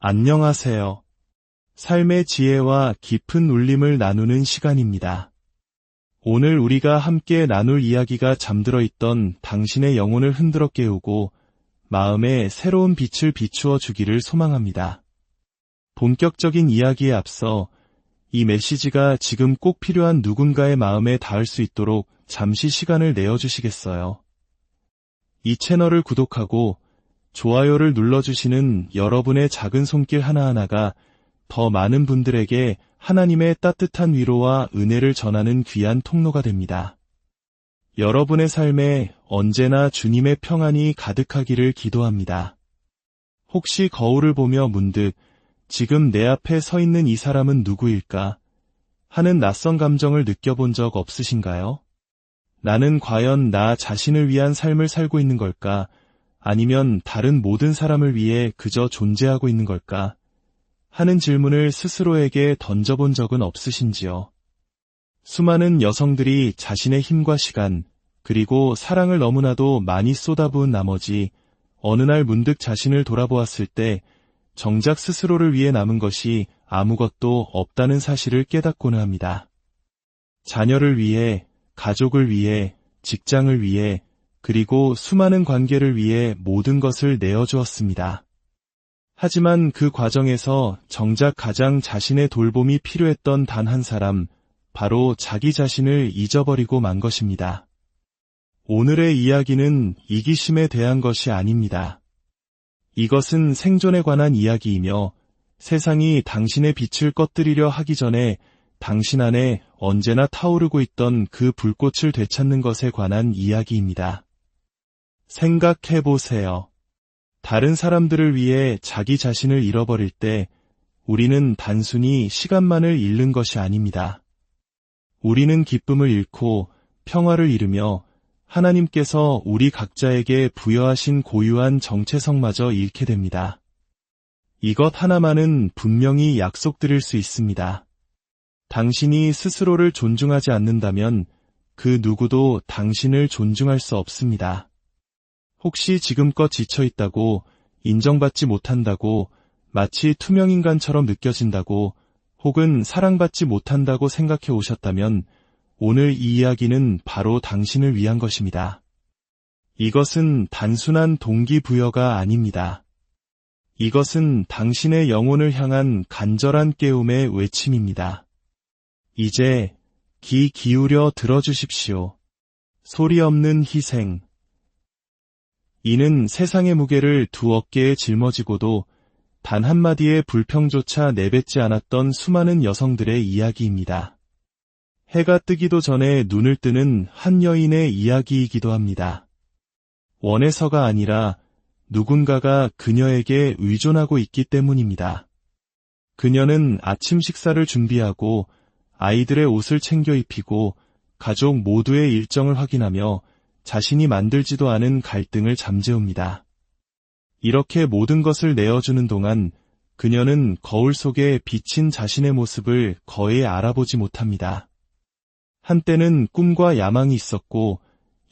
안녕하세요. 삶의 지혜와 깊은 울림을 나누는 시간입니다. 오늘 우리가 함께 나눌 이야기가 잠들어 있던 당신의 영혼을 흔들어 깨우고 마음에 새로운 빛을 비추어 주기를 소망합니다. 본격적인 이야기에 앞서 이 메시지가 지금 꼭 필요한 누군가의 마음에 닿을 수 있도록 잠시 시간을 내어주시겠어요? 이 채널을 구독하고 좋아요를 눌러주시는 여러분의 작은 손길 하나하나가 더 많은 분들에게 하나님의 따뜻한 위로와 은혜를 전하는 귀한 통로가 됩니다. 여러분의 삶에 언제나 주님의 평안이 가득하기를 기도합니다. 혹시 거울을 보며 문득 지금 내 앞에 서 있는 이 사람은 누구일까 하는 낯선 감정을 느껴본 적 없으신가요? 나는 과연 나 자신을 위한 삶을 살고 있는 걸까? 아니면 다른 모든 사람을 위해 그저 존재하고 있는 걸까? 하는 질문을 스스로에게 던져본 적은 없으신지요? 수많은 여성들이 자신의 힘과 시간, 그리고 사랑을 너무나도 많이 쏟아부은 나머지 어느 날 문득 자신을 돌아보았을 때 정작 스스로를 위해 남은 것이 아무것도 없다는 사실을 깨닫고는 합니다. 자녀를 위해, 가족을 위해, 직장을 위해, 그리고 수많은 관계를 위해 모든 것을 내어주었습니다. 하지만 그 과정에서 정작 가장 자신의 돌봄이 필요했던 단 한 사람, 바로 자기 자신을 잊어버리고 만 것입니다. 오늘의 이야기는 이기심에 대한 것이 아닙니다. 이것은 생존에 관한 이야기이며 세상이 당신의 빛을 꺼뜨리려 하기 전에 당신 안에 언제나 타오르고 있던 그 불꽃을 되찾는 것에 관한 이야기입니다. 생각해보세요. 다른 사람들을 위해 자기 자신을 잃어버릴 때 우리는 단순히 시간만을 잃는 것이 아닙니다. 우리는 기쁨을 잃고 평화를 잃으며 하나님께서 우리 각자에게 부여하신 고유한 정체성마저 잃게 됩니다. 이것 하나만은 분명히 약속드릴 수 있습니다. 당신이 스스로를 존중하지 않는다면 그 누구도 당신을 존중할 수 없습니다. 혹시 지금껏 지쳐있다고, 인정받지 못한다고, 마치 투명인간처럼 느껴진다고, 혹은 사랑받지 못한다고 생각해 오셨다면 오늘 이 이야기는 바로 당신을 위한 것입니다. 이것은 단순한 동기부여가 아닙니다. 이것은 당신의 영혼을 향한 간절한 깨움의 외침입니다. 이제 귀 기울여 들어주십시오. 소리 없는 희생. 이는 세상의 무게를 두 어깨에 짊어지고도 단 한마디의 불평조차 내뱉지 않았던 수많은 여성들의 이야기입니다. 해가 뜨기도 전에 눈을 뜨는 한 여인의 이야기이기도 합니다. 원해서가 아니라 누군가가 그녀에게 의존하고 있기 때문입니다. 그녀는 아침 식사를 준비하고 아이들의 옷을 챙겨 입히고 가족 모두의 일정을 확인하며 자신이 만들지도 않은 갈등을 잠재웁니다. 이렇게 모든 것을 내어주는 동안 그녀는 거울 속에 비친 자신의 모습을 거의 알아보지 못합니다. 한때는 꿈과 야망이 있었고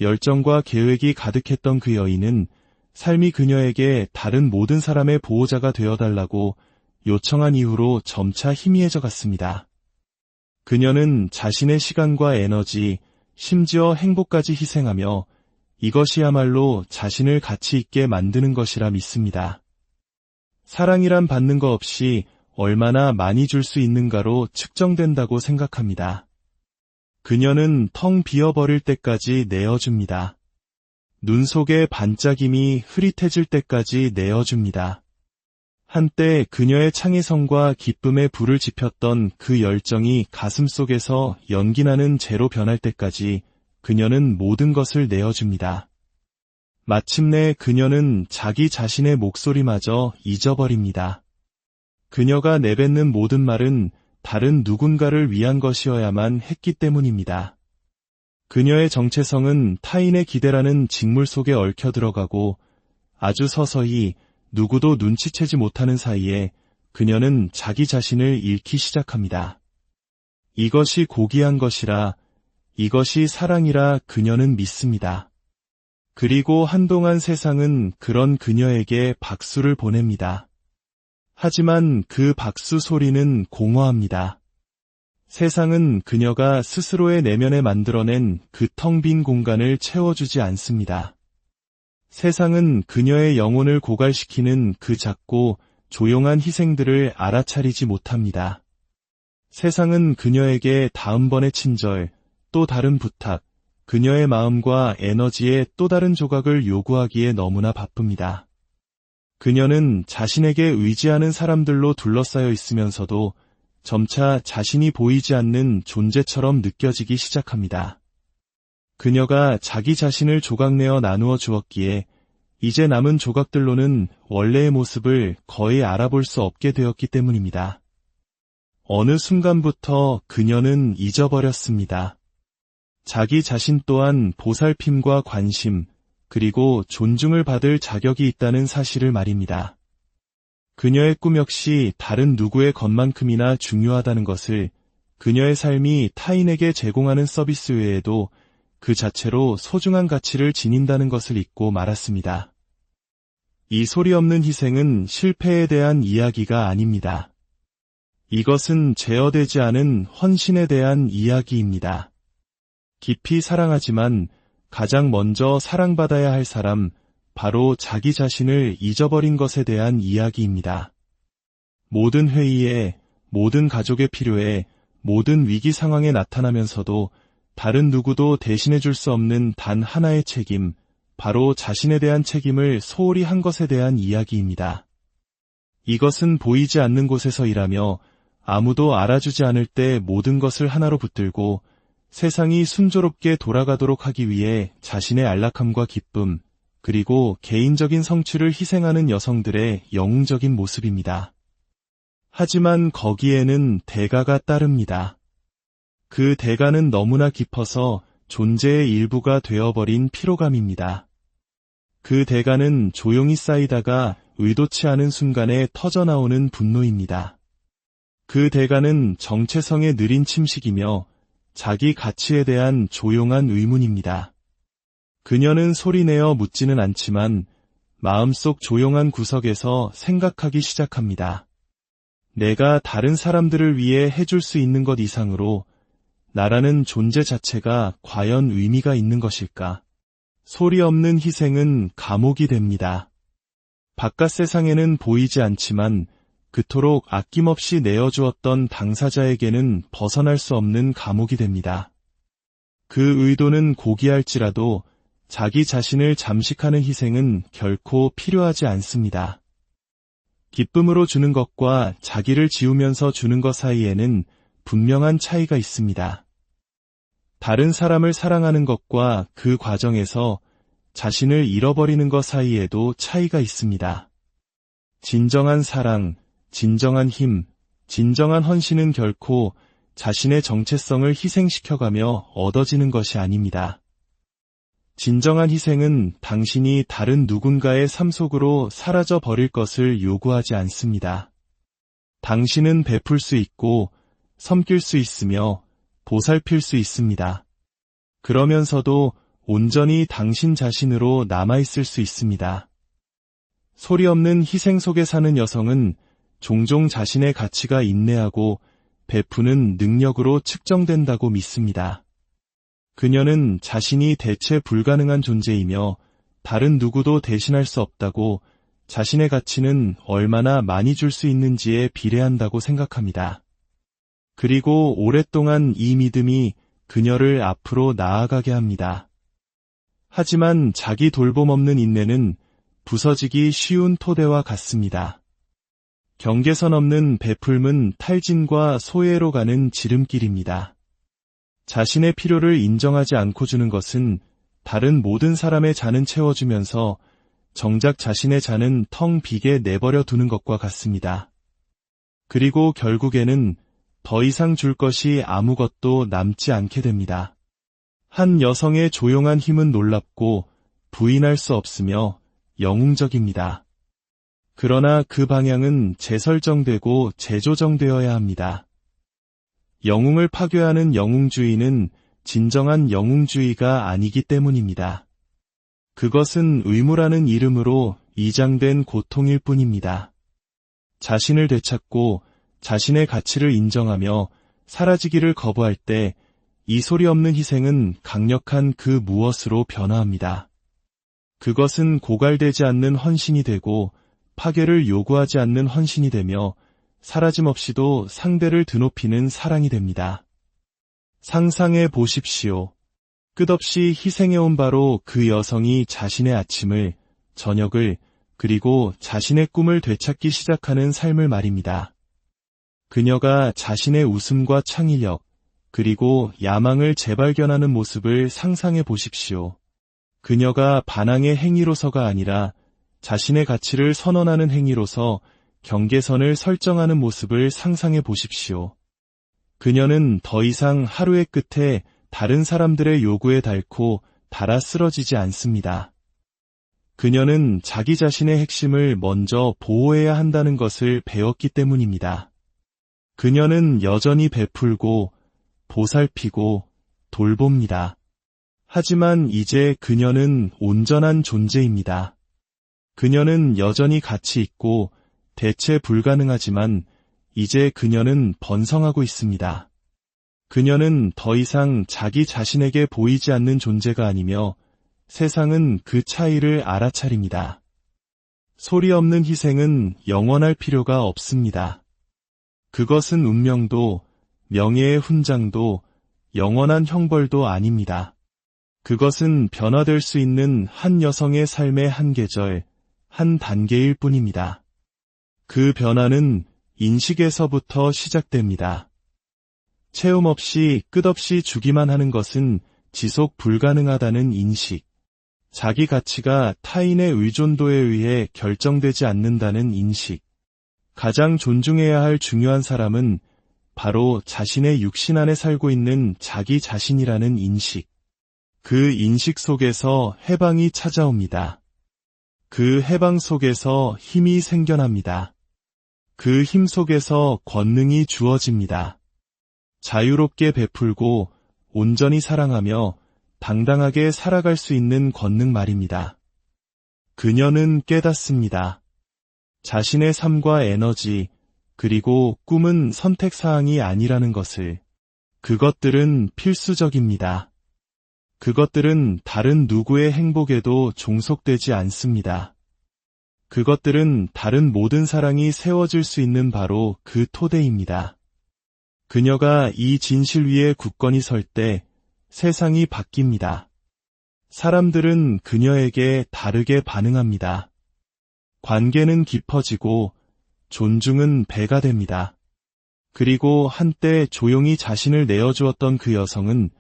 열정과 계획이 가득했던 그 여인은 삶이 그녀에게 다른 모든 사람의 보호자가 되어달라고 요청한 이후로 점차 희미해져 갔습니다. 그녀는 자신의 시간과 에너지, 심지어 행복까지 희생하며 이것이야말로 자신을 가치 있게 만드는 것이라 믿습니다. 사랑이란 받는 거 없이 얼마나 많이 줄 수 있는가로 측정된다고 생각합니다. 그녀는 텅 비어버릴 때까지 내어줍니다. 눈 속의 반짝임이 흐릿해질 때까지 내어줍니다. 한때 그녀의 창의성과 기쁨의 불을 지폈던 그 열정이 가슴속에서 연기나는 재로 변할 때까지 그녀는 모든 것을 내어줍니다. 마침내 그녀는 자기 자신의 목소리마저 잊어버립니다. 그녀가 내뱉는 모든 말은 다른 누군가를 위한 것이어야만 했기 때문입니다. 그녀의 정체성은 타인의 기대라는 직물 속에 얽혀 들어가고 아주 서서히 누구도 눈치채지 못하는 사이에 그녀는 자기 자신을 잃기 시작합니다. 이것이 고귀한 것이라, 이것이 사랑이라 그녀는 믿습니다. 그리고 한동안 세상은 그런 그녀에게 박수를 보냅니다. 하지만 그 박수 소리는 공허합니다. 세상은 그녀가 스스로의 내면에 만들어낸 그 텅 빈 공간을 채워주지 않습니다. 세상은 그녀의 영혼을 고갈시키는 그 작고 조용한 희생들을 알아차리지 못합니다. 세상은 그녀에게 다음번의 친절, 또 다른 부탁, 그녀의 마음과 에너지의 또 다른 조각을 요구하기에 너무나 바쁩니다. 그녀는 자신에게 의지하는 사람들로 둘러싸여 있으면서도 점차 자신이 보이지 않는 존재처럼 느껴지기 시작합니다. 그녀가 자기 자신을 조각내어 나누어 주었기에 이제 남은 조각들로는 원래의 모습을 거의 알아볼 수 없게 되었기 때문입니다. 어느 순간부터 그녀는 잊어버렸습니다. 자기 자신 또한 보살핌과 관심, 그리고 존중을 받을 자격이 있다는 사실을 말입니다. 그녀의 꿈 역시 다른 누구의 것만큼이나 중요하다는 것을, 그녀의 삶이 타인에게 제공하는 서비스 외에도 그 자체로 소중한 가치를 지닌다는 것을 잊고 말았습니다. 이 소리 없는 희생은 실패에 대한 이야기가 아닙니다. 이것은 제어되지 않은 헌신에 대한 이야기입니다. 깊이 사랑하지만 가장 먼저 사랑받아야 할 사람, 바로 자기 자신을 잊어버린 것에 대한 이야기입니다. 모든 회의에, 모든 가족의 필요에, 모든 위기 상황에 나타나면서도 다른 누구도 대신해 줄 수 없는 단 하나의 책임, 바로 자신에 대한 책임을 소홀히 한 것에 대한 이야기입니다. 이것은 보이지 않는 곳에서 일하며 아무도 알아주지 않을 때 모든 것을 하나로 붙들고 세상이 순조롭게 돌아가도록 하기 위해 자신의 안락함과 기쁨, 그리고 개인적인 성취를 희생하는 여성들의 영웅적인 모습입니다. 하지만 거기에는 대가가 따릅니다. 그 대가는 너무나 깊어서 존재의 일부가 되어버린 피로감입니다. 그 대가는 조용히 쌓이다가 의도치 않은 순간에 터져나오는 분노입니다. 그 대가는 정체성의 느린 침식이며 자기 가치에 대한 조용한 의문입니다. 그녀는 소리내어 묻지는 않지만 마음속 조용한 구석에서 생각하기 시작합니다. 내가 다른 사람들을 위해 해줄 수 있는 것 이상으로 나라는 존재 자체가 과연 의미가 있는 것일까? 소리 없는 희생은 감옥이 됩니다. 바깥 세상에는 보이지 않지만 그토록 아낌없이 내어주었던 당사자에게는 벗어날 수 없는 감옥이 됩니다. 그 의도는 고귀할지라도 자기 자신을 잠식하는 희생은 결코 필요하지 않습니다. 기쁨으로 주는 것과 자기를 지우면서 주는 것 사이에는 분명한 차이가 있습니다. 다른 사람을 사랑하는 것과 그 과정에서 자신을 잃어버리는 것 사이에도 차이가 있습니다. 진정한 사랑, 진정한 힘, 진정한 헌신은 결코 자신의 정체성을 희생시켜가며 얻어지는 것이 아닙니다. 진정한 희생은 당신이 다른 누군가의 삶 속으로 사라져 버릴 것을 요구하지 않습니다. 당신은 베풀 수 있고 섬길 수 있으며 보살필 수 있습니다. 그러면서도 온전히 당신 자신으로 남아있을 수 있습니다. 소리 없는 희생 속에 사는 여성은 종종 자신의 가치가 인내하고 베푸는 능력으로 측정된다고 믿습니다. 그녀는 자신이 대체 불가능한 존재이며 다른 누구도 대신할 수 없다고, 자신의 가치는 얼마나 많이 줄 수 있는지에 비례한다고 생각합니다. 그리고 오랫동안 이 믿음이 그녀를 앞으로 나아가게 합니다. 하지만 자기 돌봄 없는 인내는 부서지기 쉬운 토대와 같습니다. 경계선 없는 베풀음은 탈진과 소외로 가는 지름길입니다. 자신의 필요를 인정하지 않고 주는 것은 다른 모든 사람의 잔은 채워주면서 정작 자신의 잔은 텅 비게 내버려 두는 것과 같습니다. 그리고 결국에는 더 이상 줄 것이 아무것도 남지 않게 됩니다. 한 여성의 조용한 힘은 놀랍고 부인할 수 없으며 영웅적입니다. 그러나 그 방향은 재설정되고 재조정되어야 합니다. 영웅을 파괴하는 영웅주의는 진정한 영웅주의가 아니기 때문입니다. 그것은 의무라는 이름으로 이장된 고통일 뿐입니다. 자신을 되찾고 자신의 가치를 인정하며 사라지기를 거부할 때 이 소리 없는 희생은 강력한 그 무엇으로 변화합니다. 그것은 고갈되지 않는 헌신이 되고 파괴를 요구하지 않는 헌신이 되며 사라짐 없이도 상대를 드높이는 사랑이 됩니다. 상상해 보십시오. 끝없이 희생해온 바로 그 여성이 자신의 아침을, 저녁을, 그리고 자신의 꿈을 되찾기 시작하는 삶을 말입니다. 그녀가 자신의 웃음과 창의력, 그리고 야망을 재발견하는 모습을 상상해 보십시오. 그녀가 반항의 행위로서가 아니라 자신의 가치를 선언하는 행위로서 경계선을 설정하는 모습을 상상해 보십시오. 그녀는 더 이상 하루의 끝에 다른 사람들의 요구에 닳고 닳아 쓰러지지 않습니다. 그녀는 자기 자신의 핵심을 먼저 보호해야 한다는 것을 배웠기 때문입니다. 그녀는 여전히 베풀고 보살피고 돌봅니다. 하지만 이제 그녀는 온전한 존재입니다. 그녀는 여전히 가치 있고 대체 불가능하지만 이제 그녀는 번성하고 있습니다. 그녀는 더 이상 자기 자신에게 보이지 않는 존재가 아니며 세상은 그 차이를 알아차립니다. 소리 없는 희생은 영원할 필요가 없습니다. 그것은 운명도 명예의 훈장도 영원한 형벌도 아닙니다. 그것은 변화될 수 있는 한 여성의 삶의 한 계절, 한 단계일 뿐입니다. 그 변화는 인식에서부터 시작됩니다. 체험 없이 끝없이 주기만 하는 것은 지속 불가능하다는 인식, 자기 가치가 타인의 의존도에 의해 결정되지 않는다는 인식, 가장 존중해야 할 중요한 사람은 바로 자신의 육신 안에 살고 있는 자기 자신이라는 인식, 그 인식 속에서 해방이 찾아옵니다. 그 해방 속에서 힘이 생겨납니다. 그 힘 속에서 권능이 주어집니다. 자유롭게 베풀고 온전히 사랑하며 당당하게 살아갈 수 있는 권능 말입니다. 그녀는 깨닫습니다. 자신의 삶과 에너지, 그리고 꿈은 선택사항이 아니라는 것을. 그것들은 필수적입니다. 그것들은 다른 누구의 행복에도 종속되지 않습니다. 그것들은 다른 모든 사랑이 세워질 수 있는 바로 그 토대입니다. 그녀가 이 진실 위에 굳건히 설 때 세상이 바뀝니다. 사람들은 그녀에게 다르게 반응합니다. 관계는 깊어지고 존중은 배가 됩니다. 그리고 한때 조용히 자신을 내어주었던 그 여성은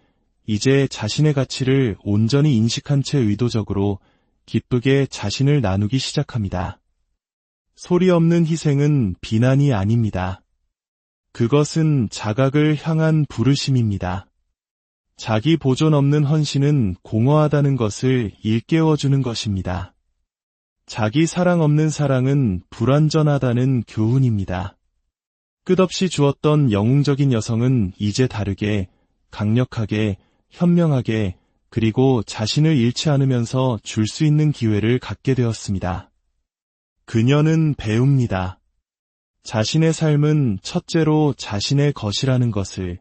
이제 자신의 가치를 온전히 인식한 채 의도적으로 기쁘게 자신을 나누기 시작합니다. 소리 없는 희생은 비난이 아닙니다. 그것은 자각을 향한 부르심입니다. 자기 보존 없는 헌신은 공허하다는 것을 일깨워주는 것입니다. 자기 사랑 없는 사랑은 불완전하다는 교훈입니다. 끝없이 주었던 영웅적인 여성은 이제 다르게, 강력하게, 현명하게, 그리고 자신을 잃지 않으면서 줄 수 있는 기회를 갖게 되었습니다. 그녀는 배웁니다. 자신의 삶은 첫째로 자신의 것이라는 것을.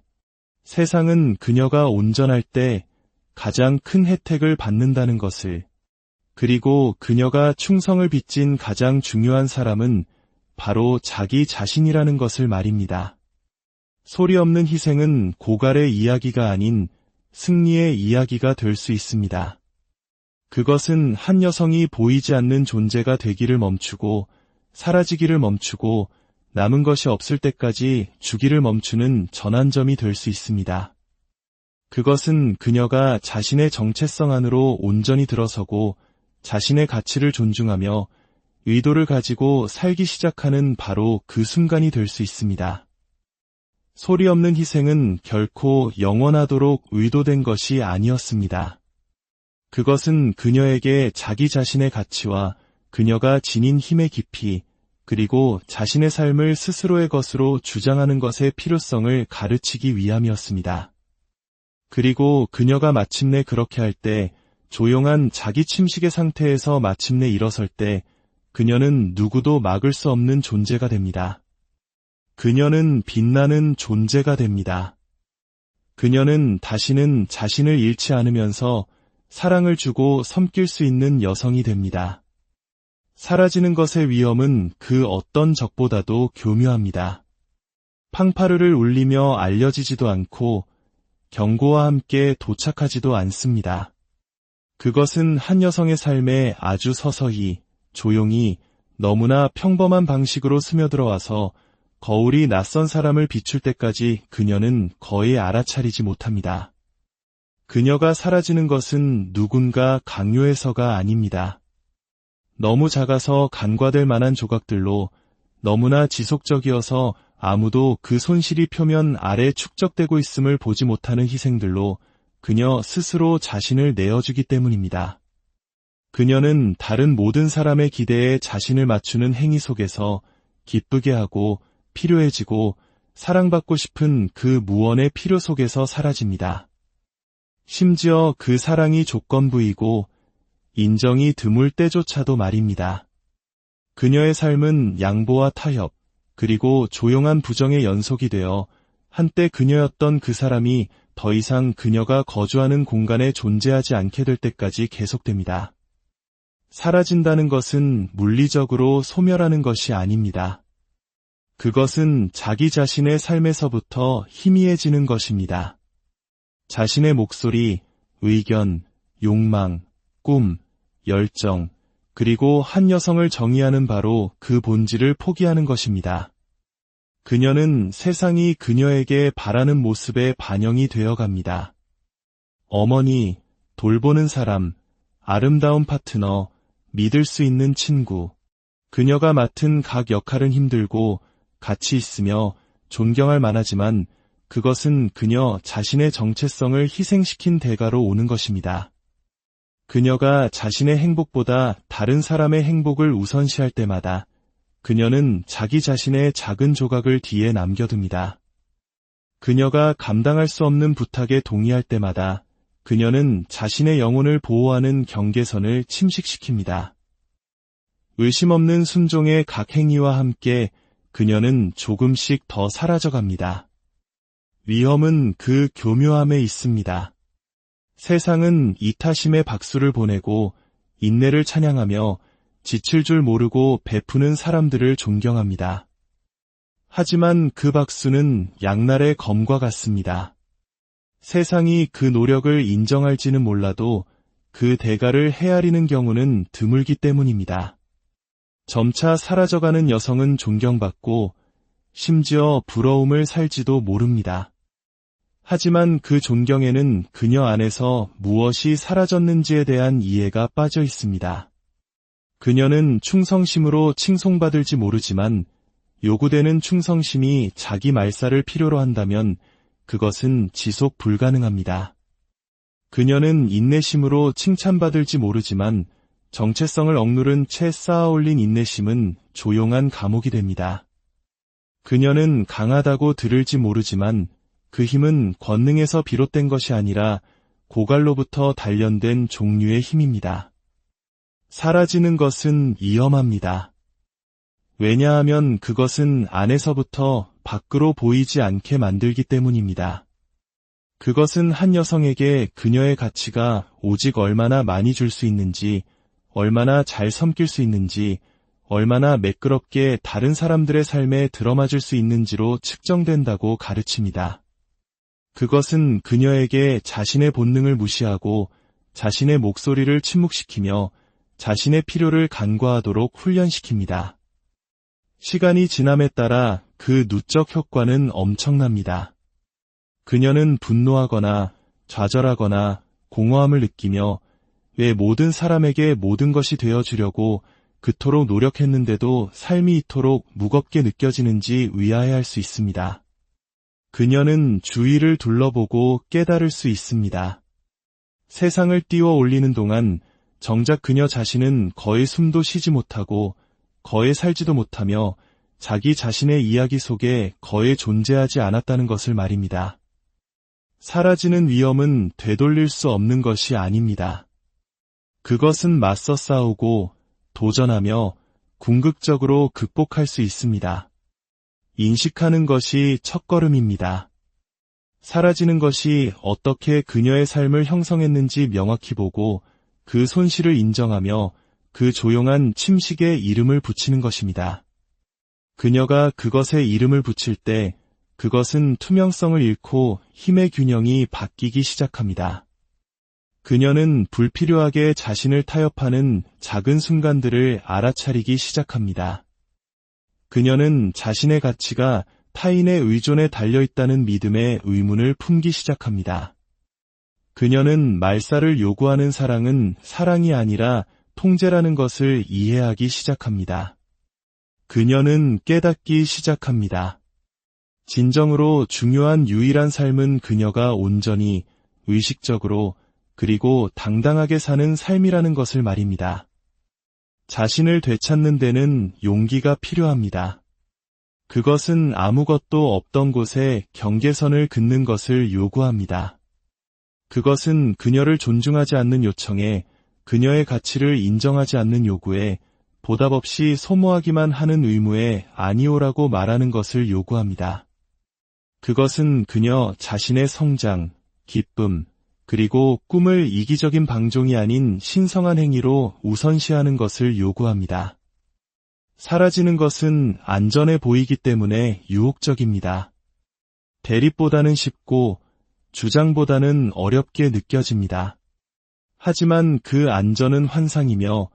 세상은 그녀가 온전할 때 가장 큰 혜택을 받는다는 것을. 그리고 그녀가 충성을 빚진 가장 중요한 사람은 바로 자기 자신이라는 것을 말입니다. 소리 없는 희생은 고갈의 이야기가 아닌 승리의 이야기가 될 수 있습니다. 그것은 한 여성이 보이지 않는 존재가 되기를 멈추고 사라지기를 멈추고 남은 것이 없을 때까지 주기를 멈추는 전환점이 될 수 있습니다. 그것은 그녀가 자신의 정체성 안으로 온전히 들어서고 자신의 가치를 존중하며 의도를 가지고 살기 시작하는 바로 그 순간이 될 수 있습니다. 소리 없는 희생은 결코 영원하도록 의도된 것이 아니었습니다. 그것은 그녀에게 자기 자신의 가치와 그녀가 지닌 힘의 깊이, 그리고 자신의 삶을 스스로의 것으로 주장하는 것의 필요성을 가르치기 위함이었습니다. 그리고 그녀가 마침내 그렇게 할 때, 조용한 자기 침식의 상태에서 마침내 일어설 때, 그녀는 누구도 막을 수 없는 존재가 됩니다. 그녀는 빛나는 존재가 됩니다. 그녀는 다시는 자신을 잃지 않으면서 사랑을 주고 섬길 수 있는 여성이 됩니다. 사라지는 것의 위험은 그 어떤 적보다도 교묘합니다. 팡파르를 울리며 알려지지도 않고 경고와 함께 도착하지도 않습니다. 그것은 한 여성의 삶에 아주 서서히, 조용히, 너무나 평범한 방식으로 스며들어와서 거울이 낯선 사람을 비출 때까지 그녀는 거의 알아차리지 못합니다. 그녀가 사라지는 것은 누군가 강요해서가 아닙니다. 너무 작아서 간과될 만한 조각들로, 너무나 지속적이어서 아무도 그 손실이 표면 아래 축적되고 있음을 보지 못하는 희생들로 그녀 스스로 자신을 내어주기 때문입니다. 그녀는 다른 모든 사람의 기대에 자신을 맞추는 행위 속에서 기쁘게 하고 필요해지고 사랑받고 싶은 그 무언의 필요 속에서 사라집니다. 심지어 그 사랑이 조건부이고 인정이 드물 때조차도 말입니다. 그녀의 삶은 양보와 타협, 그리고 조용한 부정의 연속이 되어 한때 그녀였던 그 사람이 더 이상 그녀가 거주하는 공간에 존재하지 않게 될 때까지 계속됩니다. 사라진다는 것은 물리적으로 소멸하는 것이 아닙니다. 그것은 자기 자신의 삶에서부터 희미해지는 것입니다. 자신의 목소리, 의견, 욕망, 꿈, 열정, 그리고 한 여성을 정의하는 바로 그 본질을 포기하는 것입니다. 그녀는 세상이 그녀에게 바라는 모습에 반영이 되어갑니다. 어머니, 돌보는 사람, 아름다운 파트너, 믿을 수 있는 친구. 그녀가 맡은 각 역할은 힘들고 가치 있으며 존경할 만하지만 그것은 그녀 자신의 정체성을 희생시킨 대가로 오는 것입니다. 그녀가 자신의 행복보다 다른 사람의 행복을 우선시할 때마다 그녀는 자기 자신의 작은 조각을 뒤에 남겨둡니다. 그녀가 감당할 수 없는 부탁에 동의할 때마다 그녀는 자신의 영혼을 보호하는 경계선을 침식시킵니다. 의심 없는 순종의 각 행위와 함께 그녀는 조금씩 더 사라져갑니다. 위험은 그 교묘함에 있습니다. 세상은 이타심의 박수를 보내고 인내를 찬양하며 지칠 줄 모르고 베푸는 사람들을 존경합니다. 하지만 그 박수는 양날의 검과 같습니다. 세상이 그 노력을 인정할지는 몰라도 그 대가를 헤아리는 경우는 드물기 때문입니다. 점차 사라져가는 여성은 존경받고 심지어 부러움을 살지도 모릅니다. 하지만 그 존경에는 그녀 안에서 무엇이 사라졌는지에 대한 이해가 빠져 있습니다. 그녀는 충성심으로 칭송받을지 모르지만 요구되는 충성심이 자기 말살을 필요로 한다면 그것은 지속 불가능합니다. 그녀는 인내심으로 칭찬받을지 모르지만 정체성을 억누른 채 쌓아올린 인내심은 조용한 감옥이 됩니다. 그녀는 강하다고 들을지 모르지만 그 힘은 권능에서 비롯된 것이 아니라 고갈로부터 단련된 종류의 힘입니다. 사라지는 것은 위험합니다. 왜냐하면 그것은 안에서부터 밖으로 보이지 않게 만들기 때문입니다. 그것은 한 여성에게 그녀의 가치가 오직 얼마나 많이 줄 수 있는지, 얼마나 잘 섬길 수 있는지, 얼마나 매끄럽게 다른 사람들의 삶에 들어맞을 수 있는지로 측정된다고 가르칩니다. 그것은 그녀에게 자신의 본능을 무시하고 자신의 목소리를 침묵시키며 자신의 필요를 간과하도록 훈련시킵니다. 시간이 지남에 따라 그 누적 효과는 엄청납니다. 그녀는 분노하거나 좌절하거나 공허함을 느끼며 왜 모든 사람에게 모든 것이 되어주려고 그토록 노력했는데도 삶이 이토록 무겁게 느껴지는지 의아해할 수 있습니다. 그녀는 주위를 둘러보고 깨달을 수 있습니다. 세상을 띄워 올리는 동안 정작 그녀 자신은 거의 숨도 쉬지 못하고 거의 살지도 못하며 자기 자신의 이야기 속에 거의 존재하지 않았다는 것을 말입니다. 사라지는 위험은 되돌릴 수 없는 것이 아닙니다. 그것은 맞서 싸우고 도전하며 궁극적으로 극복할 수 있습니다. 인식하는 것이 첫걸음입니다. 사라지는 것이 어떻게 그녀의 삶을 형성했는지 명확히 보고 그 손실을 인정하며 그 조용한 침식에 이름을 붙이는 것입니다. 그녀가 그것에 이름을 붙일 때 그것은 투명성을 잃고 힘의 균형이 바뀌기 시작합니다. 그녀는 불필요하게 자신을 타협하는 작은 순간들을 알아차리기 시작합니다. 그녀는 자신의 가치가 타인의 의존에 달려있다는 믿음의 의문을 품기 시작합니다. 그녀는 말살을 요구하는 사랑은 사랑이 아니라 통제라는 것을 이해하기 시작합니다. 그녀는 깨닫기 시작합니다. 진정으로 중요한 유일한 삶은 그녀가 온전히, 의식적으로, 그리고 당당하게 사는 삶이라는 것을 말입니다. 자신을 되찾는 데는 용기가 필요합니다. 그것은 아무것도 없던 곳에 경계선을 긋는 것을 요구합니다. 그것은 그녀를 존중하지 않는 요청에, 그녀의 가치를 인정하지 않는 요구에, 보답 없이 소모하기만 하는 의무에 아니오라고 말하는 것을 요구합니다. 그것은 그녀 자신의 성장, 기쁨, 그리고 꿈을 이기적인 방종이 아닌 신성한 행위로 우선시하는 것을 요구합니다. 사라지는 것은 안전해 보이기 때문에 유혹적입니다. 대립보다는 쉽고 주장보다는 어렵게 느껴집니다. 하지만 그 안전은 환상이며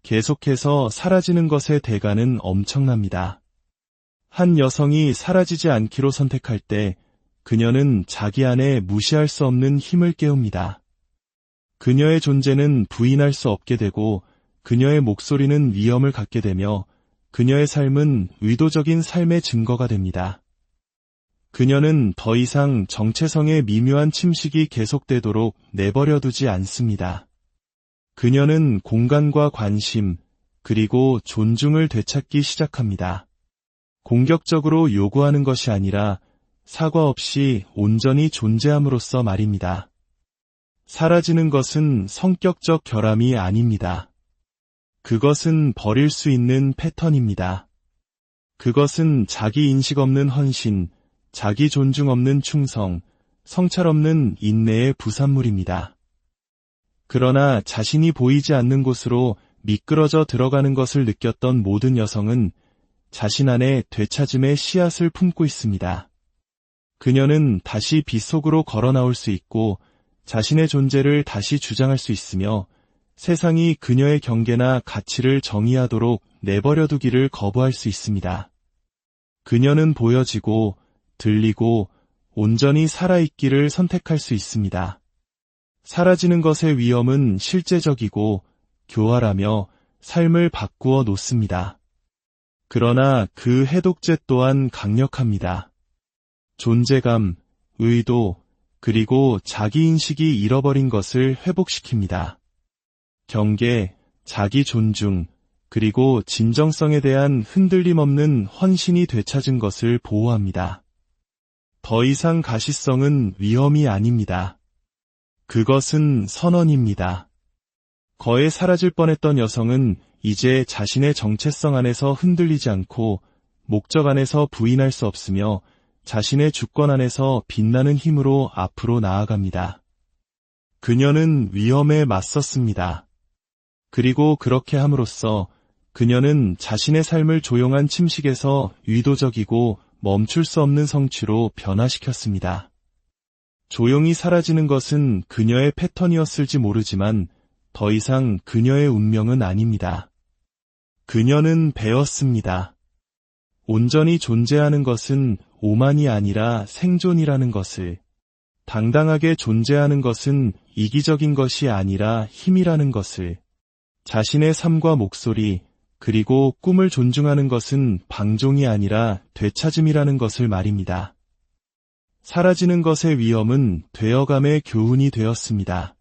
계속해서 사라지는 것의 대가는 엄청납니다. 한 여성이 사라지지 않기로 선택할 때 그녀는 자기 안에 무시할 수 없는 힘을 깨웁니다. 그녀의 존재는 부인할 수 없게 되고 그녀의 목소리는 위엄을 갖게 되며 그녀의 삶은 의도적인 삶의 증거가 됩니다. 그녀는 더 이상 정체성의 미묘한 침식이 계속되도록 내버려두지 않습니다. 그녀는 공간과 관심, 그리고 존중을 되찾기 시작합니다. 공격적으로 요구하는 것이 아니라 사과 없이 온전히 존재함으로써 말입니다. 사라지는 것은 성격적 결함이 아닙니다. 그것은 버릴 수 있는 패턴입니다. 그것은 자기 인식 없는 헌신, 자기 존중 없는 충성, 성찰 없는 인내의 부산물입니다. 그러나 자신이 보이지 않는 곳으로 미끄러져 들어가는 것을 느꼈던 모든 여성은 자신 안에 되찾음의 씨앗을 품고 있습니다. 그녀는 다시 빛 속으로 걸어 나올 수 있고 자신의 존재를 다시 주장할 수 있으며 세상이 그녀의 경계나 가치를 정의하도록 내버려두기를 거부할 수 있습니다. 그녀는 보여지고 들리고 온전히 살아있기를 선택할 수 있습니다. 사라지는 것의 위험은 실제적이고 교활하며 삶을 바꾸어 놓습니다. 그러나 그 해독제 또한 강력합니다. 존재감, 의도, 그리고 자기인식이 잃어버린 것을 회복시킵니다. 경계, 자기 존중, 그리고 진정성에 대한 흔들림 없는 헌신이 되찾은 것을 보호합니다. 더 이상 가시성은 위험이 아닙니다. 그것은 선언입니다. 거의 사라질 뻔했던 여성은 이제 자신의 정체성 안에서 흔들리지 않고 목적 안에서 부인할 수 없으며 자신의 주권 안에서 빛나는 힘으로 앞으로 나아갑니다. 그녀는 위험에 맞섰습니다. 그리고 그렇게 함으로써 그녀는 자신의 삶을 조용한 침식에서 의도적이고 멈출 수 없는 성취로 변화시켰습니다. 조용히 사라지는 것은 그녀의 패턴이었을지 모르지만 더 이상 그녀의 운명은 아닙니다. 그녀는 배웠습니다. 온전히 존재하는 것은 오만이 아니라 생존이라는 것을, 당당하게 존재하는 것은 이기적인 것이 아니라 힘이라는 것을, 자신의 삶과 목소리, 그리고 꿈을 존중하는 것은 방종이 아니라 되찾음이라는 것을 말입니다. 사라지는 것의 위험은 되어감의 교훈이 되었습니다.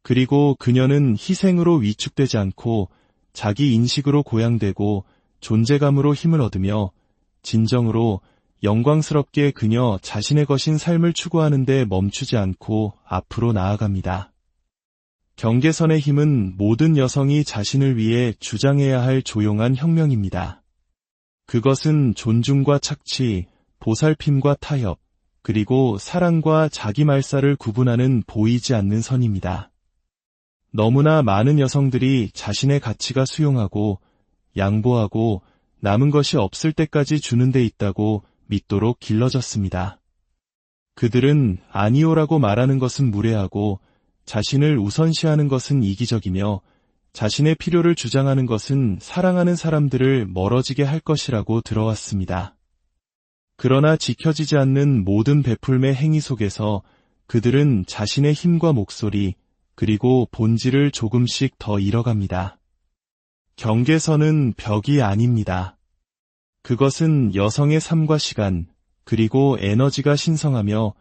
그리고 그녀는 희생으로 위축되지 않고 자기 인식으로 고양되고 존재감으로 힘을 얻으며 진정으로 영광스럽게 그녀 자신의 것인 삶을 추구하는 데 멈추지 않고 앞으로 나아갑니다. 경계선의 힘은 모든 여성이 자신을 위해 주장해야 할 조용한 혁명입니다. 그것은 존중과 착취, 보살핌과 타협, 그리고 사랑과 자기 말살을 구분하는 보이지 않는 선입니다. 너무나 많은 여성들이 자신의 가치가 수용하고 양보하고 남은 것이 없을 때까지 주는 데 있다고 믿도록 길러졌습니다. 그들은 아니오라고 말하는 것은 무례하고 자신을 우선시하는 것은 이기적이며 자신의 필요를 주장하는 것은 사랑하는 사람들을 멀어지게 할 것이라고 들어왔습니다. 그러나 지켜지지 않는 모든 베풀매 행위 속에서 그들은 자신의 힘과 목소리, 그리고 본질을 조금씩 더 잃어갑니다. 경계선은 벽이 아닙니다. 그것은 여성의 삶과 시간, 그리고 에너지가 신성하며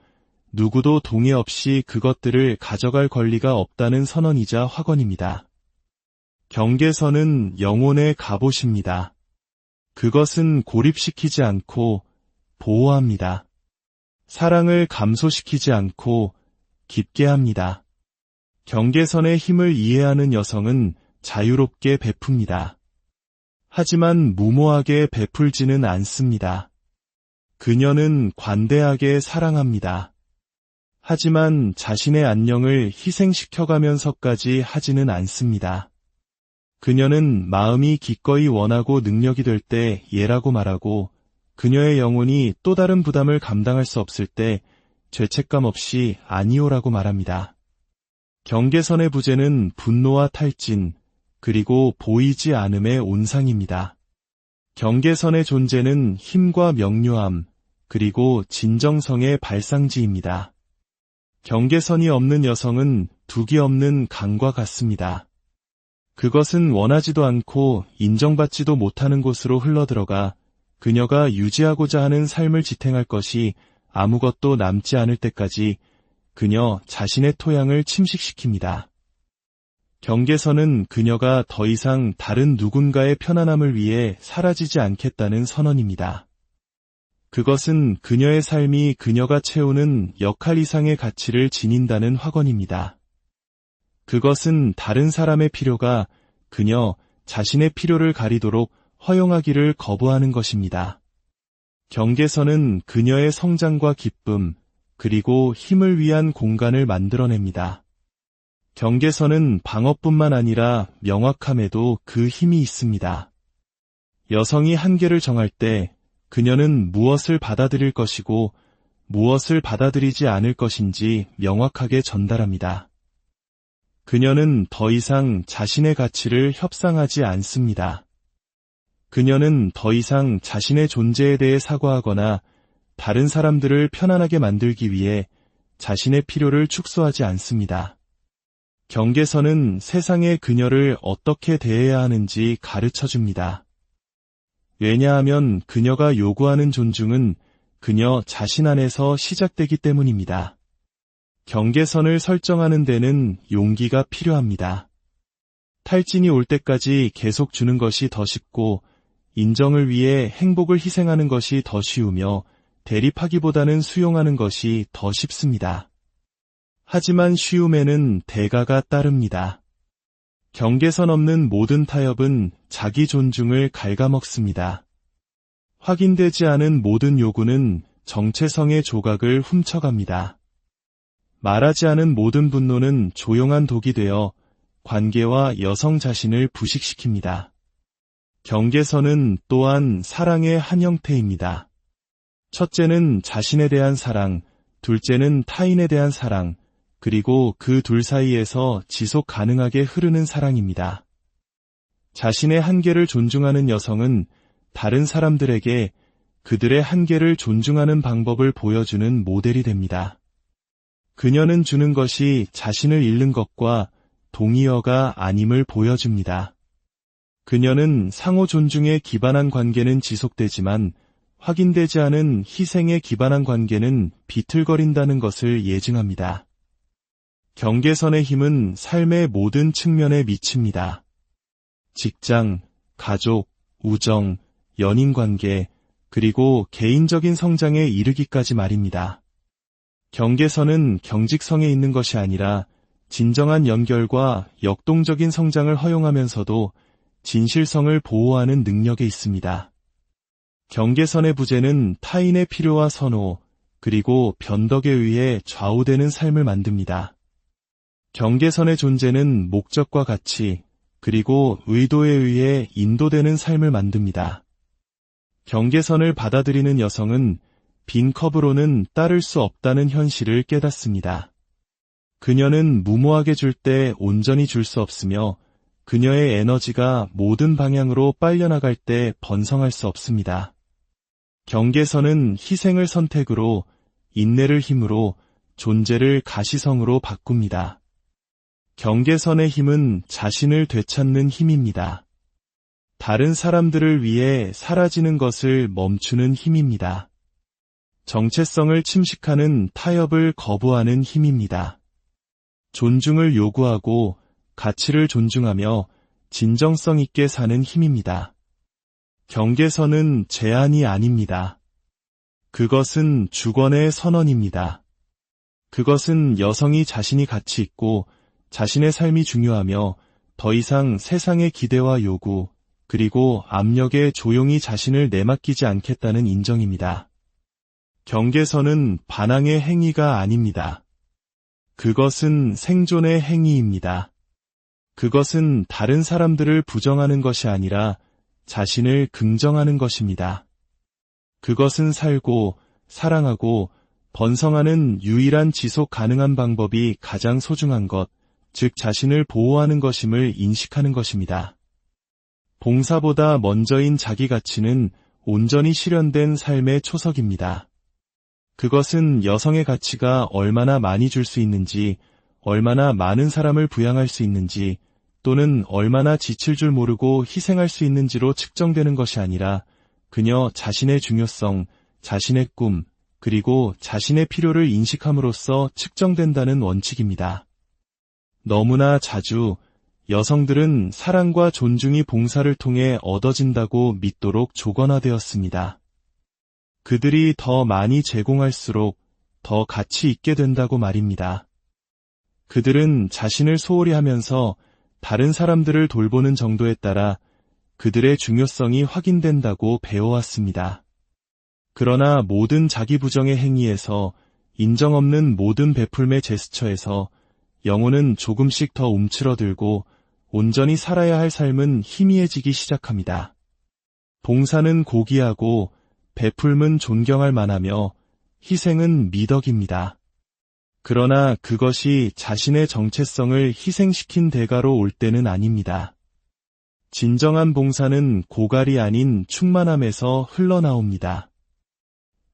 누구도 동의 없이 그것들을 가져갈 권리가 없다는 선언이자 확언입니다. 경계선은 영혼의 갑옷입니다. 그것은 고립시키지 않고 보호합니다. 사랑을 감소시키지 않고 깊게 합니다. 경계선의 힘을 이해하는 여성은 자유롭게 베풉니다. 하지만 무모하게 베풀지는 않습니다. 그녀는 관대하게 사랑합니다. 하지만 자신의 안녕을 희생시켜가면서까지 하지는 않습니다. 그녀는 마음이 기꺼이 원하고 능력이 될 때 예라고 말하고 그녀의 영혼이 또 다른 부담을 감당할 수 없을 때 죄책감 없이 아니오라고 말합니다. 경계선의 부재는 분노와 탈진, 그리고 보이지 않음의 온상입니다. 경계선의 존재는 힘과 명료함, 그리고 진정성의 발상지입니다. 경계선이 없는 여성은 둑이 없는 강과 같습니다. 그것은 원하지도 않고 인정받지도 못하는 곳으로 흘러들어가 그녀가 유지하고자 하는 삶을 지탱할 것이 아무것도 남지 않을 때까지 그녀 자신의 토양을 침식시킵니다. 경계선은 그녀가 더 이상 다른 누군가의 편안함을 위해 사라지지 않겠다는 선언입니다. 그것은 그녀의 삶이 그녀가 채우는 역할 이상의 가치를 지닌다는 확언입니다. 그것은 다른 사람의 필요가 그녀 자신의 필요를 가리도록 허용하기를 거부하는 것입니다. 경계선은 그녀의 성장과 기쁨, 그리고 힘을 위한 공간을 만들어냅니다. 경계선은 방어뿐만 아니라 명확함에도 그 힘이 있습니다. 여성이 한계를 정할 때 그녀는 무엇을 받아들일 것이고 무엇을 받아들이지 않을 것인지 명확하게 전달합니다. 그녀는 더 이상 자신의 가치를 협상하지 않습니다. 그녀는 더 이상 자신의 존재에 대해 사과하거나 다른 사람들을 편안하게 만들기 위해 자신의 필요를 축소하지 않습니다. 경계선은 세상에 그녀를 어떻게 대해야 하는지 가르쳐줍니다. 왜냐하면 그녀가 요구하는 존중은 그녀 자신 안에서 시작되기 때문입니다. 경계선을 설정하는 데는 용기가 필요합니다. 탈진이 올 때까지 계속 주는 것이 더 쉽고 인정을 위해 행복을 희생하는 것이 더 쉬우며 대립하기보다는 수용하는 것이 더 쉽습니다. 하지만 쉬움에는 대가가 따릅니다. 경계선 없는 모든 타협은 자기 존중을 갉아먹습니다. 확인되지 않은 모든 요구는 정체성의 조각을 훔쳐갑니다. 말하지 않은 모든 분노는 조용한 독이 되어 관계와 여성 자신을 부식시킵니다. 경계선은 또한 사랑의 한 형태입니다. 첫째는 자신에 대한 사랑, 둘째는 타인에 대한 사랑, 그리고 그 둘 사이에서 지속 가능하게 흐르는 사랑입니다. 자신의 한계를 존중하는 여성은 다른 사람들에게 그들의 한계를 존중하는 방법을 보여주는 모델이 됩니다. 그녀는 주는 것이 자신을 잃는 것과 동의어가 아님을 보여줍니다. 그녀는 상호 존중에 기반한 관계는 지속되지만 확인되지 않은 희생에 기반한 관계는 비틀거린다는 것을 예증합니다. 경계선의 힘은 삶의 모든 측면에 미칩니다. 직장, 가족, 우정, 연인관계, 그리고 개인적인 성장에 이르기까지 말입니다. 경계선은 경직성에 있는 것이 아니라 진정한 연결과 역동적인 성장을 허용하면서도 진실성을 보호하는 능력에 있습니다. 경계선의 부재는 타인의 필요와 선호, 그리고 변덕에 의해 좌우되는 삶을 만듭니다. 경계선의 존재는 목적과 가치, 그리고 의도에 의해 인도되는 삶을 만듭니다. 경계선을 받아들이는 여성은 빈 컵으로는 따를 수 없다는 현실을 깨닫습니다. 그녀는 무모하게 줄 때 온전히 줄 수 없으며 그녀의 에너지가 모든 방향으로 빨려나갈 때 번성할 수 없습니다. 경계선은 희생을 선택으로, 인내를 힘으로, 존재를 가시성으로 바꿉니다. 경계선의 힘은 자신을 되찾는 힘입니다. 다른 사람들을 위해 사라지는 것을 멈추는 힘입니다. 정체성을 침식하는 타협을 거부하는 힘입니다. 존중을 요구하고 가치를 존중하며 진정성 있게 사는 힘입니다. 경계선은 제한이 아닙니다. 그것은 주권의 선언입니다. 그것은 여성이 자신이 가치 있고 자신의 삶이 중요하며 더 이상 세상의 기대와 요구, 그리고 압력에 조용히 자신을 내맡기지 않겠다는 인정입니다. 경계선은 반항의 행위가 아닙니다. 그것은 생존의 행위입니다. 그것은 다른 사람들을 부정하는 것이 아니라 자신을 긍정하는 것입니다. 그것은 살고, 사랑하고, 번성하는 유일한 지속 가능한 방법이 가장 소중한 것, 즉 자신을 보호하는 것임을 인식하는 것입니다. 봉사보다 먼저인 자기 가치는 온전히 실현된 삶의 초석입니다. 그것은 여성의 가치가 얼마나 많이 줄 수 있는지, 얼마나 많은 사람을 부양할 수 있는지, 또는 얼마나 지칠 줄 모르고 희생할 수 있는지로 측정되는 것이 아니라 그녀 자신의 중요성, 자신의 꿈, 그리고 자신의 필요를 인식함으로써 측정된다는 원칙입니다. 너무나 자주 여성들은 사랑과 존중이 봉사를 통해 얻어진다고 믿도록 조건화되었습니다. 그들이 더 많이 제공할수록 더 가치 있게 된다고 말입니다. 그들은 자신을 소홀히 하면서 다른 사람들을 돌보는 정도에 따라 그들의 중요성이 확인된다고 배워왔습니다. 그러나 모든 자기 부정의 행위에서, 인정 없는 모든 베풀매 제스처에서 영혼은 조금씩 더 움츠러들고 온전히 살아야 할 삶은 희미해지기 시작합니다. 봉사는 고귀하고 베풀음은 존경할 만하며 희생은 미덕입니다. 그러나 그것이 자신의 정체성을 희생시킨 대가로 올 때는 아닙니다. 진정한 봉사는 고갈이 아닌 충만함에서 흘러나옵니다.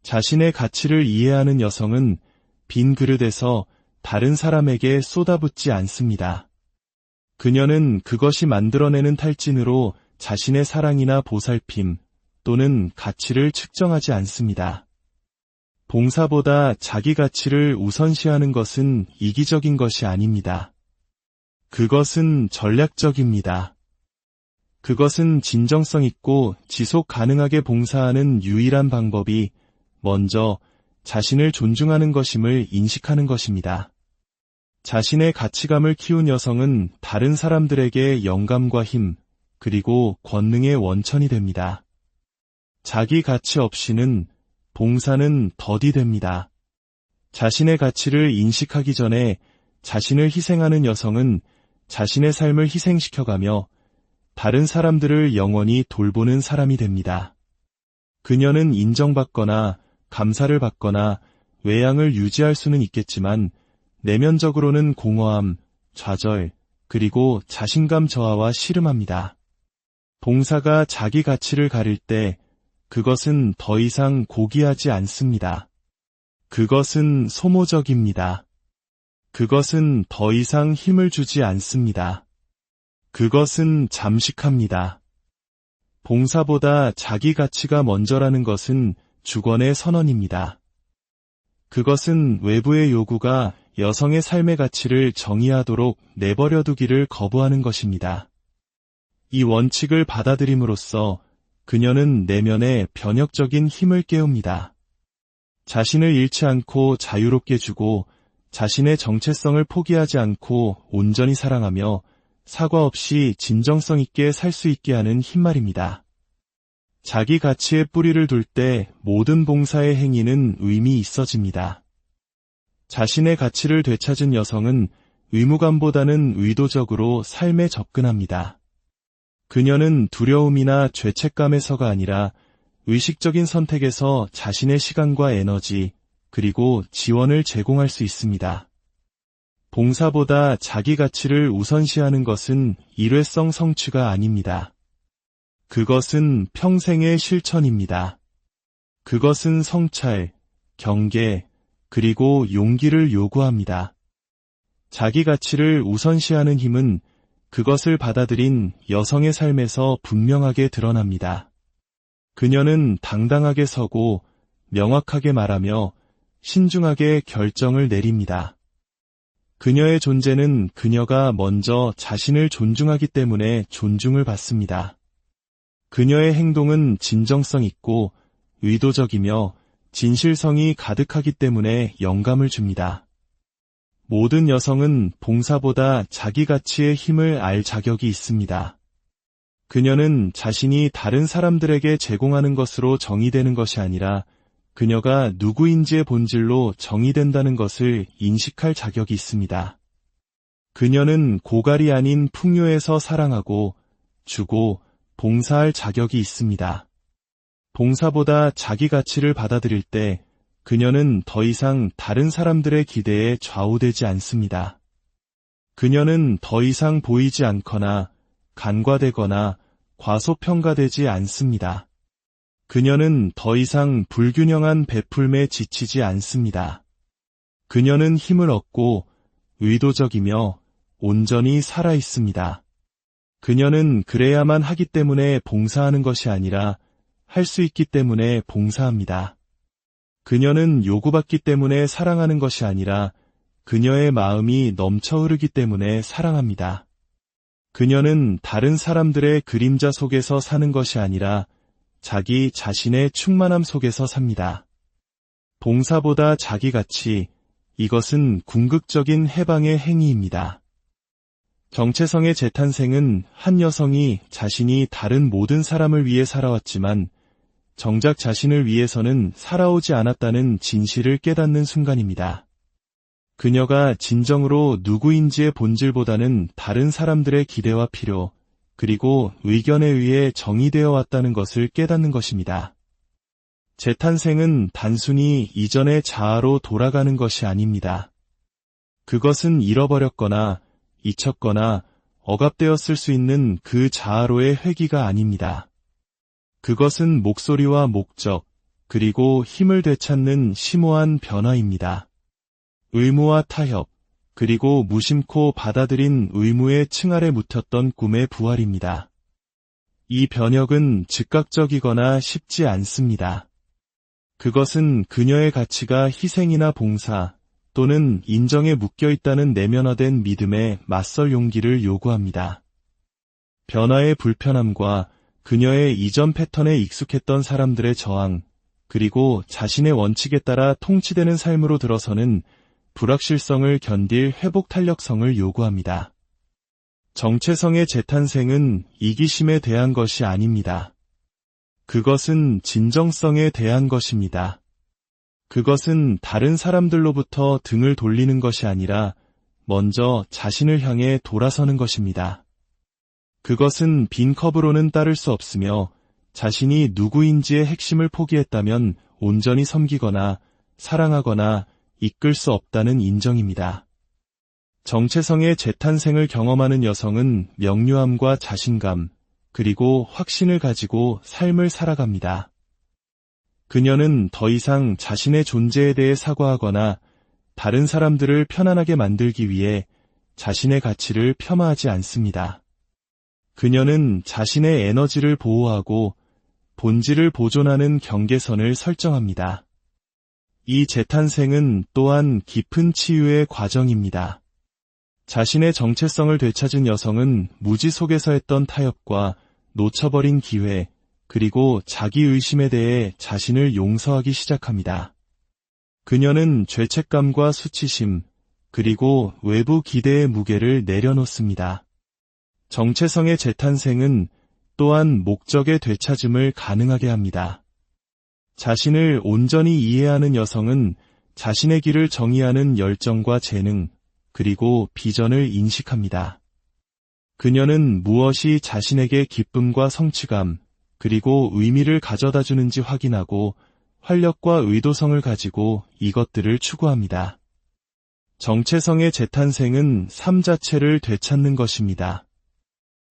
자신의 가치를 이해하는 여성은 빈 그릇에서 다른 사람에게 쏟아붓지 않습니다. 그녀는 그것이 만들어내는 탈진으로 자신의 사랑이나 보살핌 또는 가치를 측정하지 않습니다. 봉사보다 자기 가치를 우선시하는 것은 이기적인 것이 아닙니다. 그것은 전략적입니다. 그것은 진정성 있고 지속 가능하게 봉사하는 유일한 방법이 먼저 자신을 존중하는 것임을 인식하는 것입니다. 자신의 가치감을 키운 여성은 다른 사람들에게 영감과 힘, 그리고 권능의 원천이 됩니다. 자기 가치 없이는 봉사는 덫이 됩니다. 자신의 가치를 인식하기 전에 자신을 희생하는 여성은 자신의 삶을 희생시켜가며 다른 사람들을 영원히 돌보는 사람이 됩니다. 그녀는 인정받거나 감사를 받거나 외양을 유지할 수는 있겠지만 내면적으로는 공허함, 좌절, 그리고 자신감 저하와 씨름합니다. 봉사가 자기 가치를 가릴 때 그것은 더 이상 고귀하지 않습니다. 그것은 소모적입니다. 그것은 더 이상 힘을 주지 않습니다. 그것은 잠식합니다. 봉사보다 자기 가치가 먼저라는 것은 주권의 선언입니다. 그것은 외부의 요구가 여성의 삶의 가치를 정의하도록 내버려두기를 거부하는 것입니다. 이 원칙을 받아들임으로써 그녀는 내면에 변혁적인 힘을 깨웁니다. 자신을 잃지 않고 자유롭게 주고 자신의 정체성을 포기하지 않고 온전히 사랑하며 사과 없이 진정성 있게 살 수 있게 하는 힘말입니다. 자기 가치에 뿌리를 둘 때 모든 봉사의 행위는 의미 있어집니다. 자신의 가치를 되찾은 여성은 의무감보다는 의도적으로 삶에 접근합니다. 그녀는 두려움이나 죄책감에서가 아니라 의식적인 선택에서 자신의 시간과 에너지, 그리고 지원을 제공할 수 있습니다. 봉사보다 자기 가치를 우선시하는 것은 일회성 성취가 아닙니다. 그것은 평생의 실천입니다. 그것은 성찰, 경계, 그리고 용기를 요구합니다. 자기 가치를 우선시하는 힘은 그것을 받아들인 여성의 삶에서 분명하게 드러납니다. 그녀는 당당하게 서고 명확하게 말하며 신중하게 결정을 내립니다. 그녀의 존재는 그녀가 먼저 자신을 존중하기 때문에 존중을 받습니다. 그녀의 행동은 진정성 있고 의도적이며 진실성이 가득하기 때문에 영감을 줍니다. 모든 여성은 봉사보다 자기 가치의 힘을 알 자격이 있습니다. 그녀는 자신이 다른 사람들에게 제공하는 것으로 정의되는 것이 아니라 그녀가 누구인지의 본질로 정의된다는 것을 인식할 자격이 있습니다. 그녀는 고갈이 아닌 풍요에서 사랑하고 주고 봉사할 자격이 있습니다. 봉사보다 자기 가치를 받아들일 때 그녀는 더 이상 다른 사람들의 기대에 좌우되지 않습니다. 그녀는 더 이상 보이지 않거나 간과되거나 과소평가되지 않습니다. 그녀는 더 이상 불균형한 베풀매 지치지 않습니다. 그녀는 힘을 얻고 의도적이며 온전히 살아 있습니다. 그녀는 그래야만 하기 때문에 봉사하는 것이 아니라 할 수 있기 때문에 봉사합니다. 그녀는 요구받기 때문에 사랑하는 것이 아니라 그녀의 마음이 넘쳐 흐르기 때문에 사랑합니다. 그녀는 다른 사람들의 그림자 속에서 사는 것이 아니라 자기 자신의 충만함 속에서 삽니다. 봉사보다 자기 가치, 이것은 궁극적인 해방의 행위입니다. 정체성의 재탄생은 한 여성이 자신이 다른 모든 사람을 위해 살아왔지만 정작 자신을 위해서는 살아오지 않았다는 진실을 깨닫는 순간입니다. 그녀가 진정으로 누구인지의 본질보다는 다른 사람들의 기대와 필요, 그리고 의견에 의해 정의되어 왔다는 것을 깨닫는 것입니다. 재탄생은 단순히 이전의 자아로 돌아가는 것이 아닙니다. 그것은 잃어버렸거나 잊혔거나 억압되었을 수 있는 그 자아로의 회귀가 아닙니다. 그것은 목소리와 목적, 그리고 힘을 되찾는 심오한 변화입니다. 의무와 타협, 그리고 무심코 받아들인 의무의 층 아래 묻혔던 꿈의 부활입니다. 이 변혁은 즉각적이거나 쉽지 않습니다. 그것은 그녀의 가치가 희생이나 봉사 또는 인정에 묶여있다는 내면화된 믿음에 맞설 용기를 요구합니다. 변화의 불편함과 그녀의 이전 패턴에 익숙했던 사람들의 저항, 그리고 자신의 원칙에 따라 통치되는 삶으로 들어서는 불확실성을 견딜 회복 탄력성을 요구합니다. 정체성의 재탄생은 이기심에 대한 것이 아닙니다. 그것은 진정성에 대한 것입니다. 그것은 다른 사람들로부터 등을 돌리는 것이 아니라 먼저 자신을 향해 돌아서는 것입니다. 그것은 빈 컵으로는 따를 수 없으며 자신이 누구인지의 핵심을 포기했다면 온전히 섬기거나 사랑하거나 이끌 수 없다는 인정입니다. 정체성의 재탄생을 경험하는 여성은 명료함과 자신감, 그리고 확신을 가지고 삶을 살아갑니다. 그녀는 더 이상 자신의 존재에 대해 사과하거나 다른 사람들을 편안하게 만들기 위해 자신의 가치를 폄하하지 않습니다. 그녀는 자신의 에너지를 보호하고 본질을 보존하는 경계선을 설정합니다. 이 재탄생은 또한 깊은 치유의 과정입니다. 자신의 정체성을 되찾은 여성은 무지 속에서 했던 타협과 놓쳐버린 기회, 그리고 자기의심에 대해 자신을 용서하기 시작합니다. 그녀는 죄책감과 수치심, 그리고 외부 기대의 무게를 내려놓습니다. 정체성의 재탄생은 또한 목적의 되찾음을 가능하게 합니다. 자신을 온전히 이해하는 여성은 자신의 길을 정의하는 열정과 재능, 그리고 비전을 인식합니다. 그녀는 무엇이 자신에게 기쁨과 성취감, 그리고 의미를 가져다 주는지 확인하고 활력과 의도성을 가지고 이것들을 추구합니다. 정체성의 재탄생은 삶 자체를 되찾는 것입니다.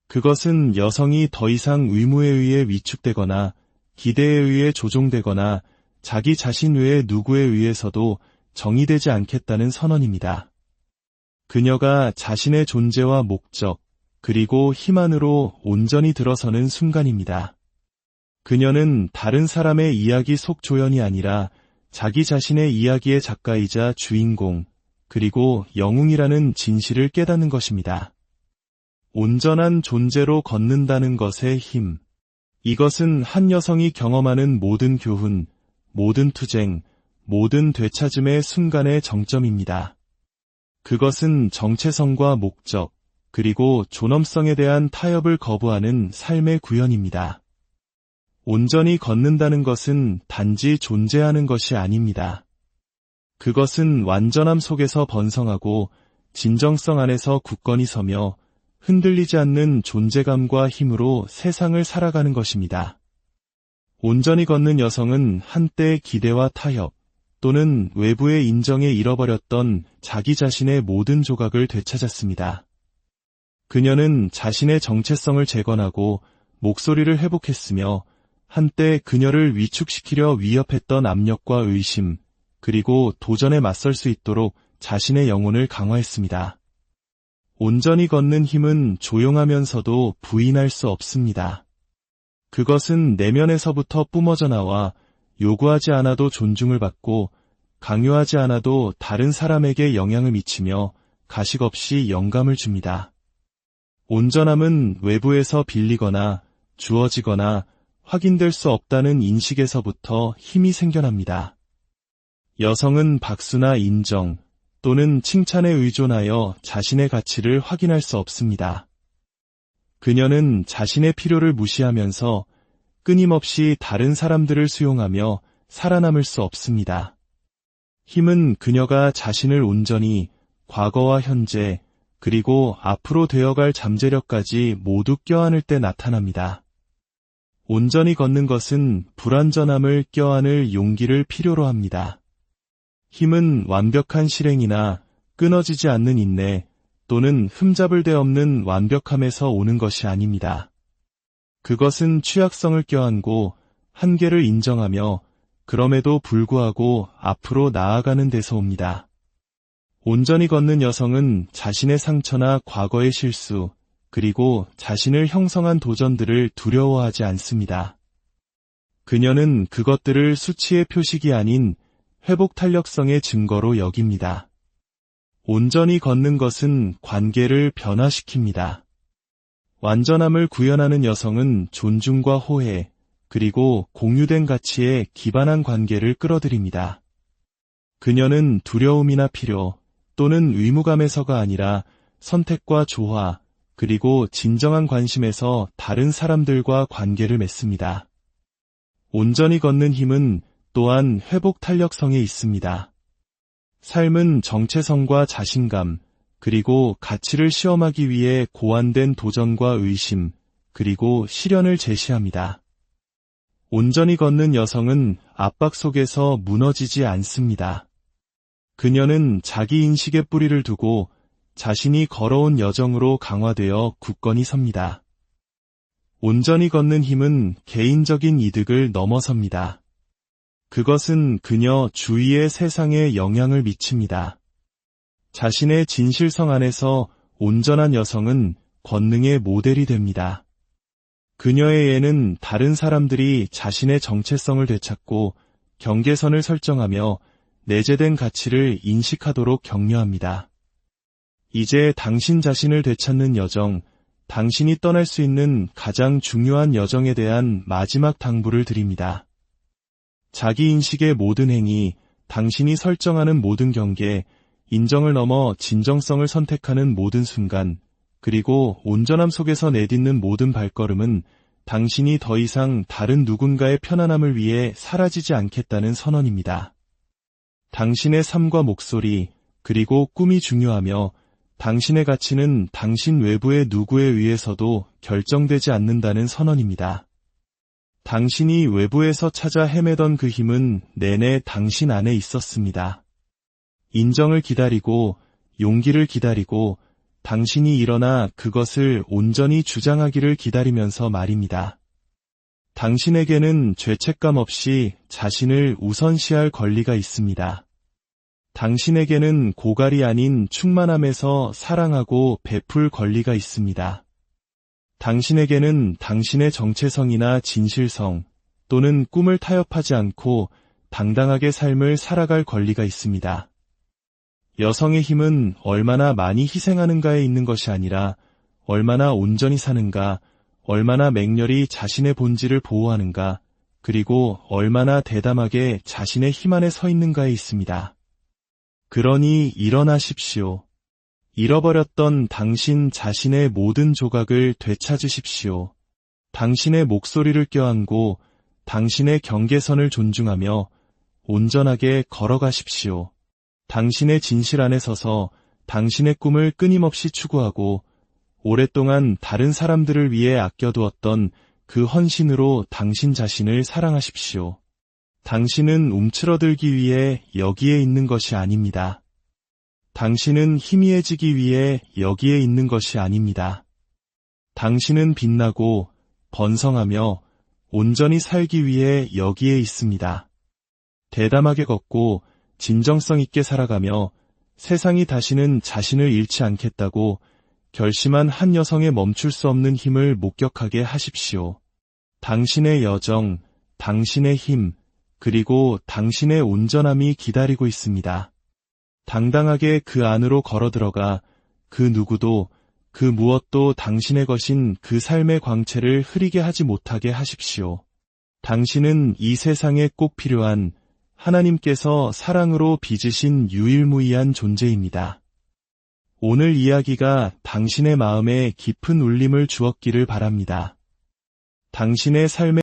그것은 여성이 더 이상 의무에 의해 위축되거나 기대에 의해 조종되거나 자기 자신 외의 누구에 의해서도 정의되지 않겠다는 선언입니다. 그녀가 자신의 존재와 목적, 그리고 힘 안으로 온전히 들어서는 순간입니다. 그녀는 다른 사람의 이야기 속 조연이 아니라 자기 자신의 이야기의 작가이자 주인공, 그리고 영웅이라는 진실을 깨닫는 것입니다. 온전한 존재로 걷는다는 것의 힘. 이것은 한 여성이 경험하는 모든 교훈, 모든 투쟁, 모든 되찾음의 순간의 정점입니다. 그것은 정체성과 목적, 그리고 존엄성에 대한 타협을 거부하는 삶의 구현입니다. 온전히 걷는다는 것은 단지 존재하는 것이 아닙니다. 그것은 완전함 속에서 번성하고 진정성 안에서 굳건히 서며 흔들리지 않는 존재감과 힘으로 세상을 살아가는 것입니다. 온전히 걷는 여성은 한때 기대와 타협 또는 외부의 인정에 잃어버렸던 자기 자신의 모든 조각을 되찾았습니다. 그녀는 자신의 정체성을 재건하고 목소리를 회복했으며 한때 그녀를 위축시키려 위협했던 압력과 의심, 그리고 도전에 맞설 수 있도록 자신의 영혼을 강화했습니다. 온전히 걷는 힘은 조용하면서도 부인할 수 없습니다. 그것은 내면에서부터 뿜어져 나와 요구하지 않아도 존중을 받고 강요하지 않아도 다른 사람에게 영향을 미치며 가식 없이 영감을 줍니다. 온전함은 외부에서 빌리거나 주어지거나 확인될 수 없다는 인식에서부터 힘이 생겨납니다. 여성은 박수나 인정 또는 칭찬에 의존하여 자신의 가치를 확인할 수 없습니다. 그녀는 자신의 필요를 무시하면서 끊임없이 다른 사람들을 수용하며 살아남을 수 없습니다. 힘은 그녀가 자신을 온전히 과거와 현재 그리고 앞으로 되어갈 잠재력까지 모두 껴안을 때 나타납니다. 온전히 걷는 것은 불완전함을 껴안을 용기를 필요로 합니다. 힘은 완벽한 실행이나 끊어지지 않는 인내 또는 흠잡을 데 없는 완벽함에서 오는 것이 아닙니다. 그것은 취약성을 껴안고 한계를 인정하며 그럼에도 불구하고 앞으로 나아가는 데서 옵니다. 온전히 걷는 여성은 자신의 상처나 과거의 실수, 그리고 자신을 형성한 도전들을 두려워하지 않습니다. 그녀는 그것들을 수치의 표식이 아닌 회복 탄력성의 증거로 여깁니다. 온전히 걷는 것은 관계를 변화시킵니다. 완전함을 구현하는 여성은 존중과 호혜, 그리고 공유된 가치에 기반한 관계를 끌어들입니다. 그녀는 두려움이나 필요 또는 의무감에서가 아니라 선택과 조화, 그리고 진정한 관심에서 다른 사람들과 관계를 맺습니다. 온전히 걷는 힘은 또한 회복 탄력성에 있습니다. 삶은 정체성과 자신감, 그리고 가치를 시험하기 위해 고안된 도전과 의심, 그리고 시련을 제시합니다. 온전히 걷는 여성은 압박 속에서 무너지지 않습니다. 그녀는 자기 인식에 뿌리를 두고 자신이 걸어온 여정으로 강화되어 굳건히 섭니다. 온전히 걷는 힘은 개인적인 이득을 넘어섭니다. 그것은 그녀 주위의 세상에 영향을 미칩니다. 자신의 진실성 안에서 온전한 여성은 권능의 모델이 됩니다. 그녀의 예는 다른 사람들이 자신의 정체성을 되찾고 경계선을 설정하며 내재된 가치를 인식하도록 격려합니다. 이제 당신 자신을 되찾는 여정, 당신이 떠날 수 있는 가장 중요한 여정에 대한 마지막 당부를 드립니다. 자기 인식의 모든 행위, 당신이 설정하는 모든 경계, 인정을 넘어 진정성을 선택하는 모든 순간, 그리고 온전함 속에서 내딛는 모든 발걸음은 당신이 더 이상 다른 누군가의 편안함을 위해 사라지지 않겠다는 선언입니다. 당신의 삶과 목소리, 그리고 꿈이 중요하며 당신의 가치는 당신 외부의 누구에 의해서도 결정되지 않는다는 선언입니다. 당신이 외부에서 찾아 헤매던 그 힘은 내내 당신 안에 있었습니다. 인정을 기다리고 용기를 기다리고 당신이 일어나 그것을 온전히 주장하기를 기다리면서 말입니다. 당신에게는 죄책감 없이 자신을 우선시할 권리가 있습니다. 당신에게는 고갈이 아닌 충만함에서 사랑하고 베풀 권리가 있습니다. 당신에게는 당신의 정체성이나 진실성 또는 꿈을 타협하지 않고 당당하게 삶을 살아갈 권리가 있습니다. 여성의 힘은 얼마나 많이 희생하는가에 있는 것이 아니라 얼마나 온전히 사는가, 얼마나 맹렬히 자신의 본질을 보호하는가, 그리고 얼마나 대담하게 자신의 힘 안에 서 있는가에 있습니다. 그러니 일어나십시오. 잃어버렸던 당신 자신의 모든 조각을 되찾으십시오. 당신의 목소리를 껴안고 당신의 경계선을 존중하며 온전하게 걸어가십시오. 당신의 진실 안에 서서 당신의 꿈을 끊임없이 추구하고 오랫동안 다른 사람들을 위해 아껴두었던 그 헌신으로 당신 자신을 사랑하십시오. 당신은 움츠러들기 위해 여기에 있는 것이 아닙니다. 당신은 희미해지기 위해 여기에 있는 것이 아닙니다. 당신은 빛나고 번성하며 온전히 살기 위해 여기에 있습니다. 대담하게 걷고 진정성 있게 살아가며 세상이 다시는 자신을 잃지 않겠다고 결심한 한 여성의 멈출 수 없는 힘을 목격하게 하십시오. 당신의 여정, 당신의 힘, 그리고 당신의 온전함이 기다리고 있습니다. 당당하게 그 안으로 걸어들어가 그 누구도 그 무엇도 당신의 것인 그 삶의 광채를 흐리게 하지 못하게 하십시오. 당신은 이 세상에 꼭 필요한 하나님께서 사랑으로 빚으신 유일무이한 존재입니다. 오늘 이야기가 당신의 마음에 깊은 울림을 주었기를 바랍니다. 당신의 삶의